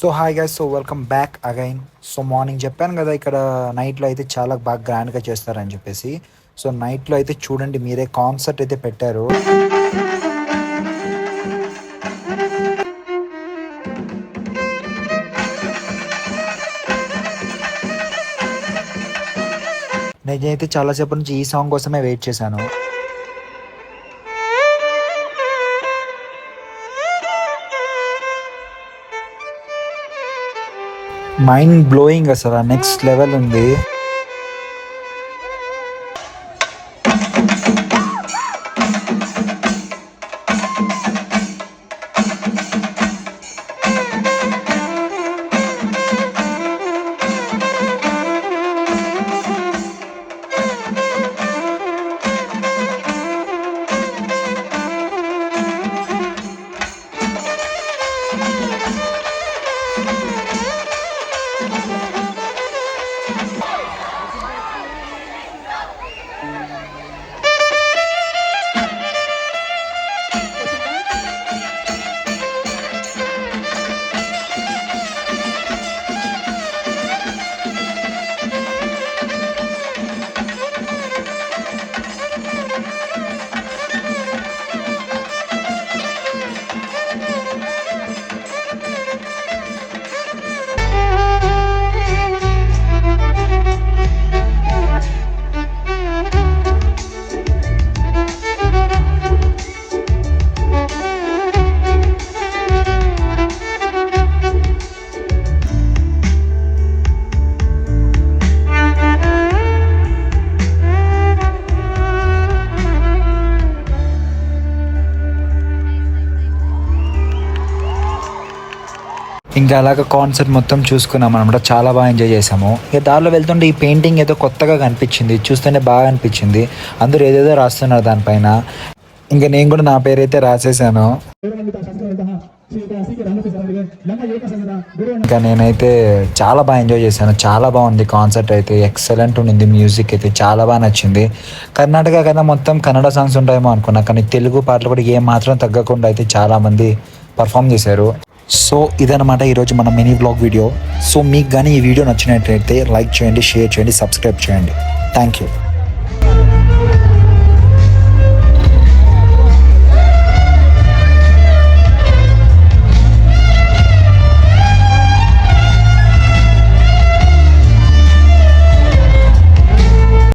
So hi guys, so welcome back again. So morning చెప్పాను కదా, ఇక్కడ నైట్లో అయితే చాలా బాగా గ్రాండ్గా చేస్తారని చెప్పేసి. సో నైట్లో అయితే చూడండి మీరే, కాన్సర్ట్ అయితే పెట్టారు. నేనైతే చాలాసేపు నుంచి ఈ సాంగ్ కోసమే వెయిట్ చేశాను. మైండ్ బ్లోయింగ్, అసలు నెక్స్ట్ లెవెల్ ఉంది. ఇంకా అలాగ కాన్సర్ట్ మొత్తం చూసుకున్నాం అనమాట. చాలా బాగా ఎంజాయ్ చేసాము. ఇక దారిలో వెళ్తుంటే ఈ పెయింటింగ్ ఏదో కొత్తగా కనిపించింది, చూస్తేనే బాగా అనిపించింది. అందరూ ఏదేదో రాస్తున్నారు దానిపైన. ఇంకా నేను కూడా నా పేరైతే రాసేసాను. ఇంకా నేనైతే చాలా బాగా ఎంజాయ్ చేశాను. చాలా బాగుంది కాన్సర్ట్ అయితే, ఎక్సలెంట్ ఉండింది. మ్యూజిక్ అయితే చాలా బాగా నచ్చింది. కర్ణాటక కన్నా మొత్తం కన్నడ సాంగ్స్ ఉంటాయేమో అనుకున్నా, కానీ తెలుగు పాటలు కూడా ఏం మాత్రం తగ్గకుండా అయితే చాలామంది పర్ఫామ్ చేశారు. సో ఇదనమాట ఈరోజు మన మినీ బ్లాగ్ వీడియో. సో మీకు కానీ ఈ వీడియో నచ్చినట్లయితే లైక్ చేయండి, షేర్ చేయండి, సబ్స్క్రైబ్ చేయండి. Thank you.